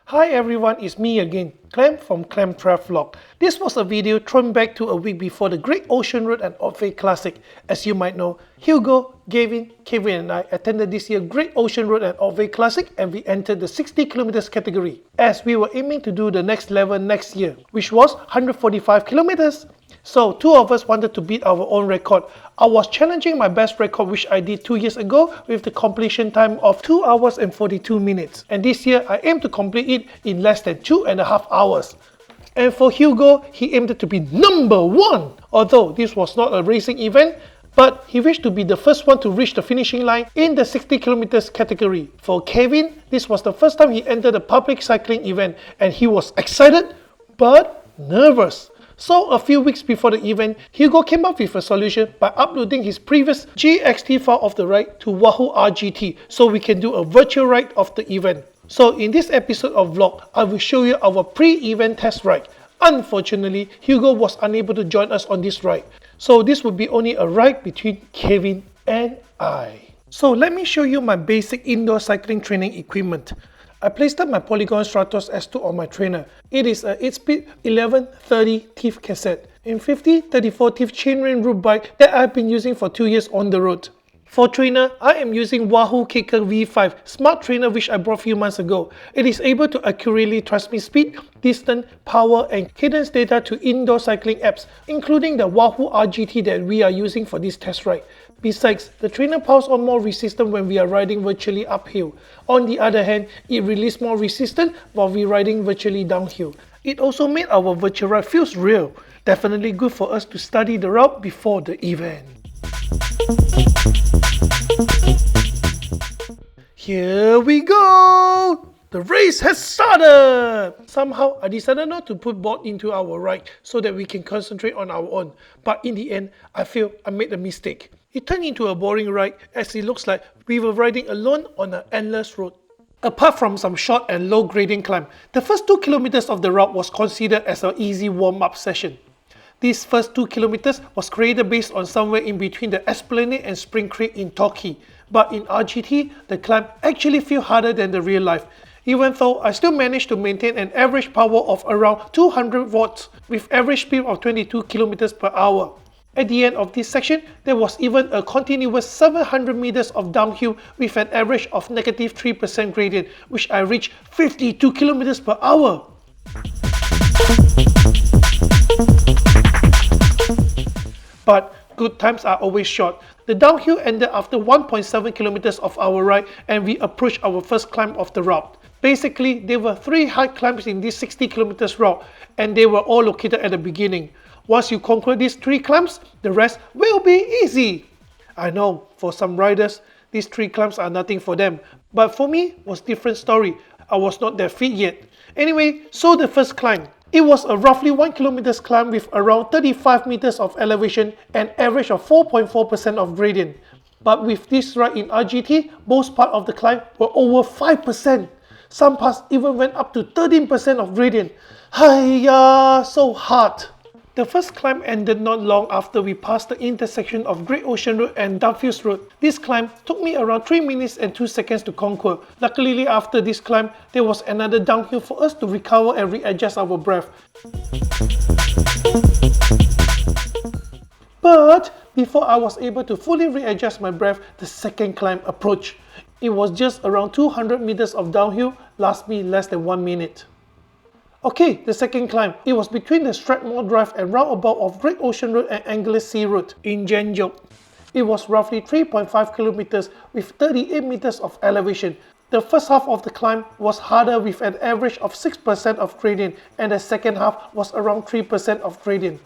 Hi everyone, it's me again, Clem from clemtravlog. This was a video thrown back to a week before the Great Ocean Road and Otway Classic. As you might know, Hugo, Gavin, Kevin and I attended this year's Great Ocean Road and Otway Classic and we entered the 60 kilometers category, as we were aiming to do the next level next year, which was 145 kilometers. So two of us wanted to beat our own record. I was challenging my best record which I did 2 years ago with the completion time of 2 hours and 42 minutes. And this year I aim to complete it in less than 2.5 hours. And for Hugo, he aimed to be number 1. Although this was not a racing event, but he wished to be the first one to reach the finishing line in the 60 kilometers category. For Kevin, this was the first time he entered a public cycling event and he was excited but nervous. So a few weeks before the event, Hugo came up with a solution by uploading his previous GXT file of the ride to Wahoo RGT so we can do a virtual ride of the event. So in this episode of vlog, I will show you our pre-event test ride. Unfortunately, Hugo was unable to join us on this ride. So this would be only a ride between Kevin and I. So let me show you my basic indoor cycling training equipment. I placed up my Polygon Strattos S2 on my trainer. It is a 8-speed 1130 teeth cassette and 50/34 teeth chainring road bike that I've been using for 2 years on the road. For trainer, I am using Wahoo Kickr V5 smart trainer which I bought a few months ago. It is able to accurately transmit speed, distance, power and cadence data to indoor cycling apps, including the Wahoo RGT that we are using for this test ride. Besides, the trainer piles on more resistance when we are riding virtually uphill. On the other hand, it releases more resistance while we are riding virtually downhill. It also made our virtual ride feels real. Definitely good for us to study the route before the event. Here we go! The race has started! Somehow, I decided not to put bot into our ride so that we can concentrate on our own. But in the end, I feel I made a mistake. It turned into a boring ride as it looks like we were riding alone on an endless road. Apart from some short and low gradient climb, the first 2 kilometers of the route was considered as an easy warm-up session. This first 2 kilometers was created based on somewhere in between the Esplanade and Spring Creek in Torquay. But in RGT, the climb actually feels harder than the real life. Even though I still managed to maintain an average power of around 200 watts with average speed of 22 kilometers per hour. At the end of this section, there was even a continuous 700 meters of downhill with an average of -3% gradient, which I reached 52 kilometers per hour. But good times are always short. The downhill ended after 1.7 kilometers of our ride and we approached our first climb of the route. Basically, there were 3 high climbs in this 60 kilometers route and they were all located at the beginning. Once you conquer these 3 climbs, the rest will be easy. I know, for some riders, these 3 climbs are nothing for them. But for me, it was a different story. I was not that fit yet. Anyway, so the first climb. It was a roughly 1 kilometers climb with around 35 meters of elevation and average of 4.4% of gradient. But with this ride in RGT, most parts of the climb were over 5%. Some parts even went up to 13% of gradient. Hiya, so hard. The first climb ended not long after we passed the intersection of Great Ocean Road and Dumfries Road. This climb took me around 3 minutes and 2 seconds to conquer. Luckily after this climb, there was another downhill for us to recover and readjust our breath. But before I was able to fully readjust my breath, the second climb approached. It was just around 200 meters of downhill, lasted me less than 1 minute. Okay, the second climb. It was between the Stratmore Drive and roundabout of Great Ocean Road and Angeles Sea Road in Janjok. It was roughly 3.5 kilometers with 38 meters of elevation. The first half of the climb was harder with an average of 6% of gradient and the second half was around 3% of gradient.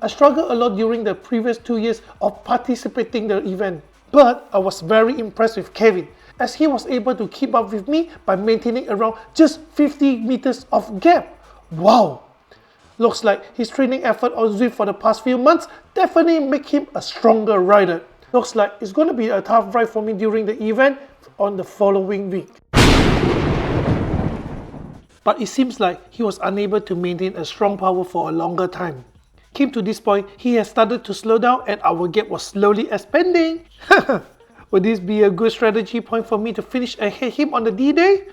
I struggled a lot during the previous 2 years of participating in the event, but I was very impressed with Kevin, as he was able to keep up with me by maintaining around just 50 meters of gap. Wow! Looks like his training effort on Zwift for the past few months definitely make him a stronger rider. Looks like it's going to be a tough ride for me during the event on the following week. But it seems like he was unable to maintain a strong power for a longer time. Came to this point, he has started to slow down and our gap was slowly expanding. Would this be a good strategy point for me to finish ahead him on the D-Day?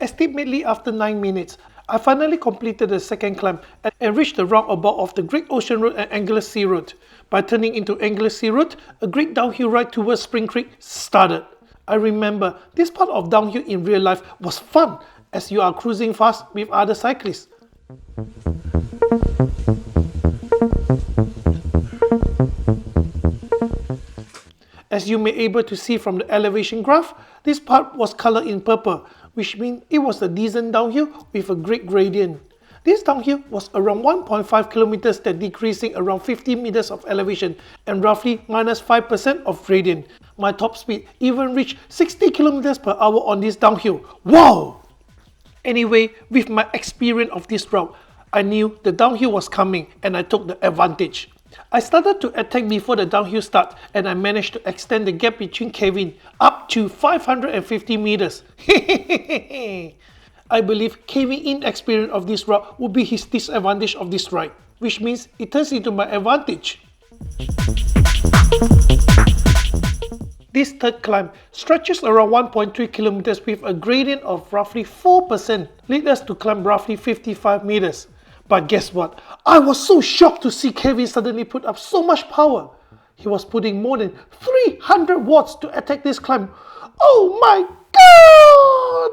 Estimately after 9 minutes, I finally completed the second climb and reached the roundabout of the Great Ocean Road and Anglers Sea Road. By turning into Anglers Sea Road, a great downhill ride towards Spring Creek started. I remember this part of downhill in real life was fun as you are cruising fast with other cyclists. As you may be able to see from the elevation graph, this part was coloured in purple, which means it was a decent downhill with a great gradient. This downhill was around 1.5 kilometers, that decreasing around 50 meters of elevation and roughly minus 5% of gradient. My top speed even reached 60 kilometers per hour on this downhill. Wow! Anyway, with my experience of this route, I knew the downhill was coming and I took the advantage. I started to attack before the downhill start and I managed to extend the gap between Kevin up to 550 meters. I believe Kevin's inexperience of this route would be his disadvantage of this ride, which means it turns into my advantage. This third climb stretches around 1.3 kilometers with a gradient of roughly 4%, lead us to climb roughly 55 meters. But guess what? I was so shocked to see Kevin suddenly put up so much power. He was putting more than 300 watts to attack this climb. Oh my god!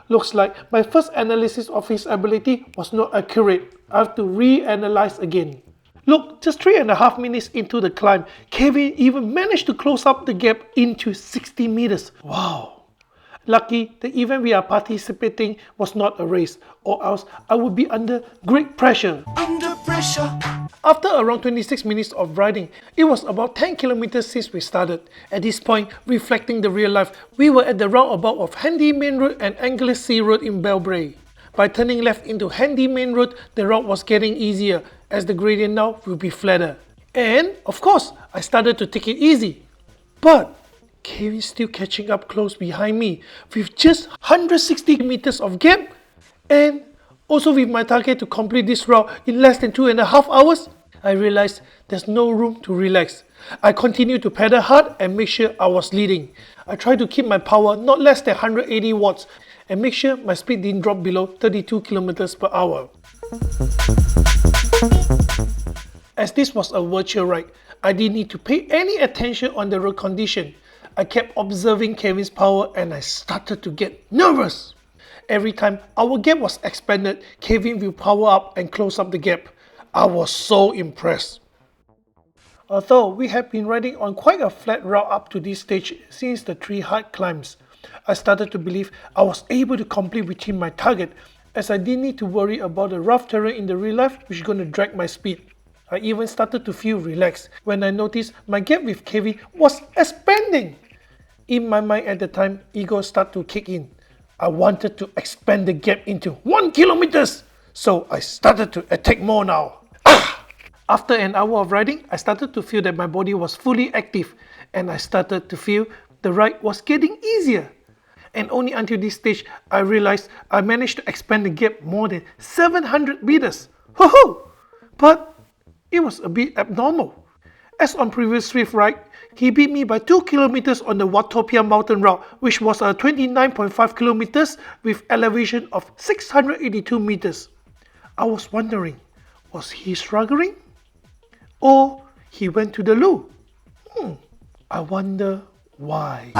Looks like my first analysis of his ability was not accurate. I have to reanalyze again. Look, just 3.5 minutes into the climb, Kevin even managed to close up the gap into 60 meters. Wow! Lucky the event we are participating was not a race, or else I would be under great pressure. After around 26 minutes of riding, it was about 10 kilometers since we started. At this point, reflecting the real life, we were at the roundabout of Handy Main Road and Anglers Sea Road in Belbray. By turning left into Handy Main Road, the route was getting easier, as the gradient now will be flatter. And, of course, I started to take it easy. But Kevin's still catching up close behind me with just 160 meters of gap, and also with my target to complete this route in less than 2.5 hours, I realized there's no room to relax. I continued to pedal hard and make sure I was leading. I tried to keep my power not less than 180 watts and make sure my speed didn't drop below 32 kilometers per hour. As this was a virtual ride, I didn't need to pay any attention on the road condition. I kept observing Kevin's power and I started to get nervous. Every time our gap was expanded, Kevin will power up and close up the gap. I was so impressed. Although we have been riding on quite a flat route up to this stage since the 3 hard climbs, I started to believe I was able to complete within my target, as I didn't need to worry about the rough terrain in the real life which is going to drag my speed. I even started to feel relaxed when I noticed my gap with Kevin was expanding. In my mind at the time, ego started to kick in. I wanted to expand the gap into 1 kilometers, so I started to attack more now. After an hour of riding, I started to feel that my body was fully active and I started to feel the ride was getting easier. And only until this stage, I realized I managed to expand the gap more than 700 meters. Woohoo! But it was a bit abnormal. As on previous Swift ride, he beat me by 2 kilometers on the Watopia mountain route, which was 29.5 kilometers with elevation of 682 meters. I was wondering, was he struggling? Or he went to the loo? I wonder why.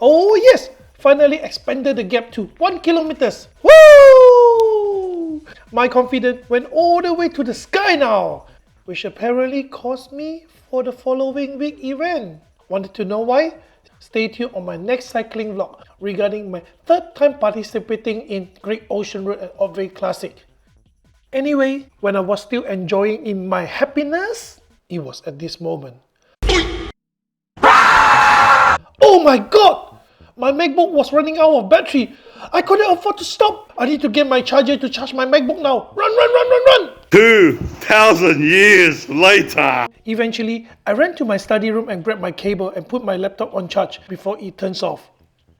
Oh yes! Finally expanded the gap to 1 kilometers. Woo! My confidence went all the way to the sky now, which apparently caused me for the following week event. Wanted to know why? Stay tuned on my next cycling vlog regarding my 3rd time participating in Great Ocean Road and Otway Classic. Anyway, when I was still enjoying in my happiness, it was at this moment. Oh my god! My MacBook was running out of battery. I couldn't afford to stop. I need to get my charger to charge my MacBook now. Run, run, run, run, run. 2,000 years later. Eventually, I ran to my study room and grabbed my cable and put my laptop on charge before it turns off.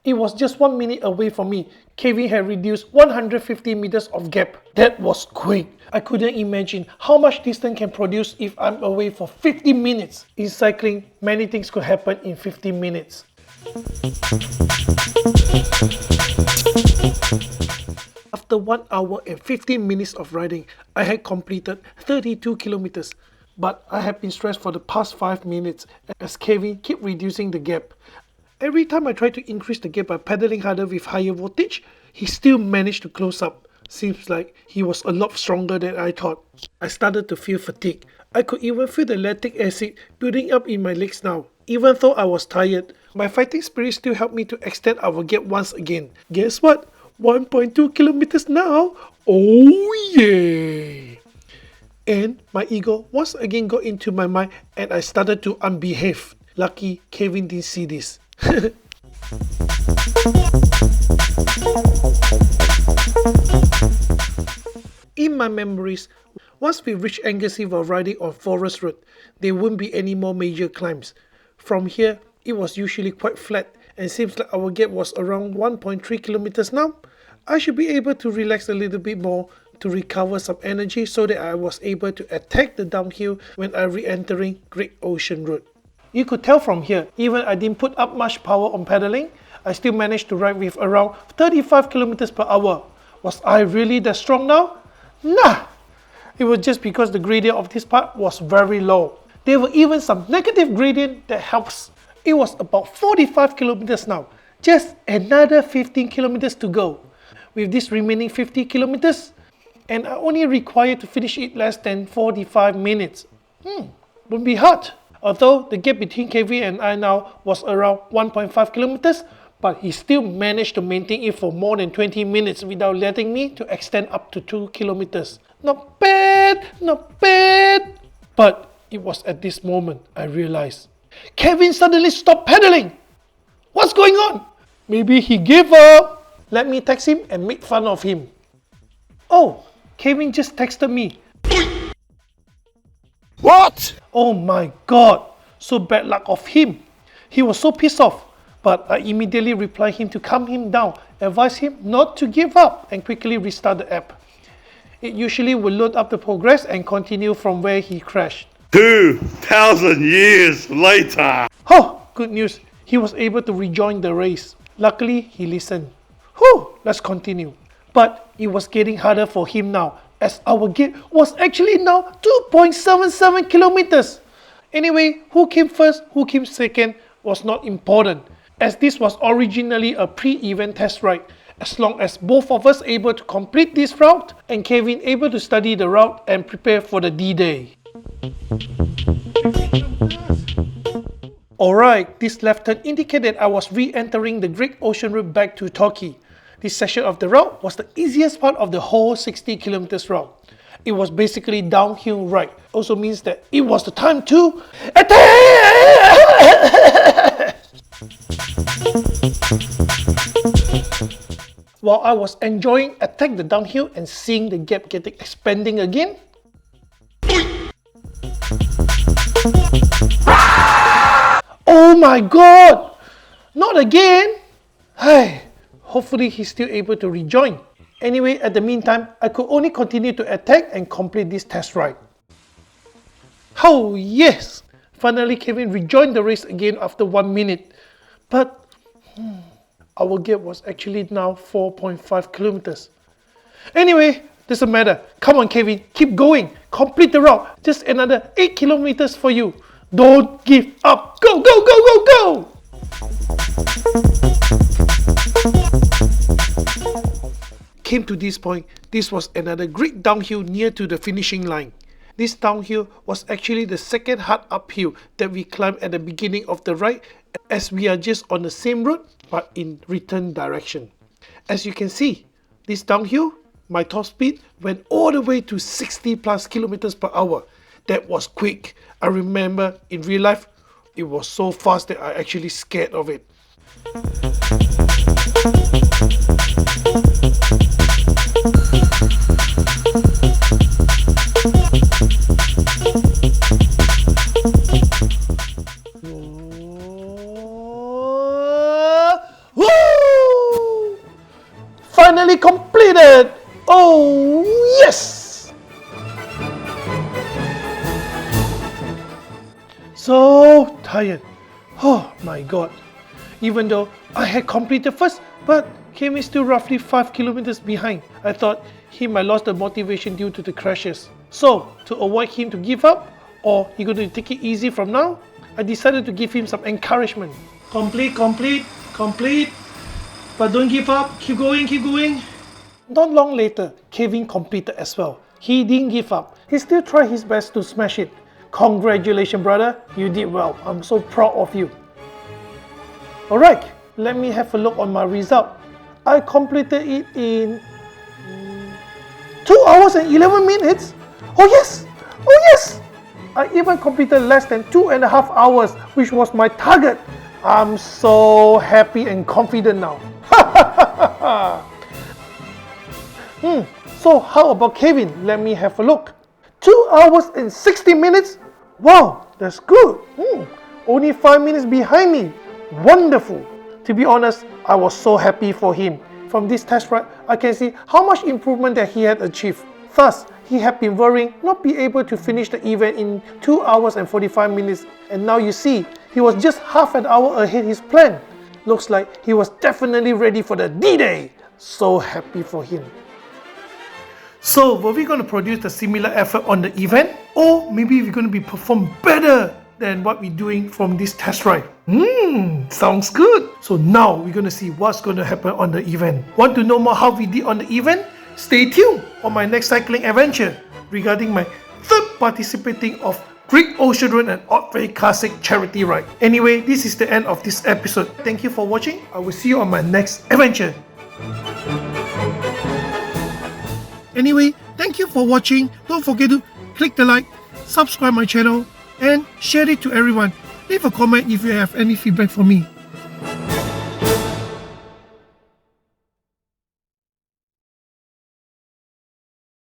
It was just 1 minute away from me. Kevin had reduced 150 meters of gap. That was quick. I couldn't imagine how much distance can produce if I'm away for 50 minutes. In cycling, many things could happen in 50 minutes. After 1 hour and 15 minutes of riding, I had completed 32 kilometers. But I have been stressed for the past 5 minutes as Kevin kept reducing the gap. Every time I tried to increase the gap by pedaling harder with higher voltage, he still managed to close up. Seems like he was a lot stronger than I thought. I started to feel fatigue. I could even feel the lactic acid building up in my legs now. Even though I was tired, my fighting spirit still helped me to extend our gap once again. Guess what? 1.2 kilometers now. Oh yeah! And my ego once again got into my mind and I started to unbehave. Lucky Kevin didn't see this. In my memories, once we reached Anglesey while riding on Forest Road, there wouldn't be any more major climbs. From here, it was usually quite flat and seems like our gap was around 1.3 kilometers now. I should be able to relax a little bit more to recover some energy so that I was able to attack the downhill when I re-entering Great Ocean Road. You could tell from here, even I didn't put up much power on pedaling, I still managed to ride with around 35 kilometers per hour. Was I really that strong now? Nah! It was just because the gradient of this part was very low. There were even some negative gradient that helps. It was about 45 kilometers now. Just another 15 kilometers to go. With this remaining 50 kilometers, and I only required to finish it less than 45 minutes. Wouldn't be hard. Although the gap between Kevin and I now was around 1.5 kilometers, but he still managed to maintain it for more than 20 minutes without letting me to extend up to 2 kilometers. Not bad, not bad. But it was at this moment I realized Kevin suddenly stopped pedaling. What's going on? Maybe he gave up. Let me text him and make fun of him. Oh, Kevin just texted me. What? Oh my god, so bad luck of him. He was so pissed off, but I immediately replied him to calm him down, advise him not to give up and quickly restart the app. It usually will load up the progress and continue from where he crashed. 2,000 years later. Oh, good news, he was able to rejoin the race. Luckily, he listened. Whew, let's continue. But it was getting harder for him now, as our gate was actually now 2.77 kilometers. Anyway, who came first, who came second was not important, as this was originally a pre-event test ride. As long as both of us able to complete this route and Kevin able to study the route and prepare for the D-Day. Alright, this left turn indicated I was re-entering the Great Ocean Route back to Turkey. This section of the route was the easiest part of the whole 60 kilometers route. It was basically downhill ride. Also means that it was the time to attack! While I was enjoying attack the downhill and seeing the gap getting expanding again, oh my god! Not again! Hey. Hopefully he's still able to rejoin. Anyway, at the meantime, I could only continue to attack and complete this test ride. Oh yes! Finally Kevin rejoined the race again after 1 minute. But our gap was actually now 4.5 kilometers. Anyway, doesn't matter. Come on Kevin, keep going. Complete the route. Just another 8 kilometers for you. Don't give up. Go, go, go, go, go! Came to this point, this was another great downhill near to the finishing line. This downhill was actually the second hard uphill that we climbed at the beginning of the ride, as we are just on the same road but in return direction. As you can see, this downhill, my top speed went all the way to 60 plus kilometers per hour. That was quick. I remember in real life, it was so fast that I actually scared of it. Woo! Finally completed! Oh, yes! So tired. Oh my god. Even though I had completed first, but Kevin is still roughly 5 kilometers behind. I thought he might lost the motivation due to the crashes. So, to avoid him to give up, or he going to take it easy from now, I decided to give him some encouragement. Complete, complete, complete. But don't give up, keep going, keep going. Not long later, Kevin completed as well. He didn't give up. He still tried his best to smash it. Congratulations, brother. You did well. I'm so proud of you. Alright, let me have a look on my result. I completed it in 2 hours and 11 minutes. Oh yes! Oh yes! I even completed less than 2.5 hours, which was my target. I'm so happy and confident now. So how about Kevin? Let me have a look. 2 hours and 60 minutes? Wow, that's good. Only 5 minutes behind me. Wonderful. To be honest, I was so happy for him. From this test ride, I can see how much improvement that he had achieved. Thus, he had been worrying not be able to finish the event in 2 hours and 45 minutes. And now you see, he was just half an hour ahead his plan. Looks like he was definitely ready for the D-Day. So happy for him. So, were we going to produce a similar effort on the event? Or maybe we're going to be perform better than what we're doing from this test ride? Sounds good. So now we're going to see what's going to happen on the event. Want to know more how we did on the event? Stay tuned on my next cycling adventure regarding my third participating of Great Ocean Road and Otway Classic charity ride. Anyway, this is the end of this episode. Thank you for watching. I will see you on my next adventure. Anyway, thank you for watching. Don't forget to click the like, subscribe my channel, and share it to everyone. Leave a comment if you have any feedback for me.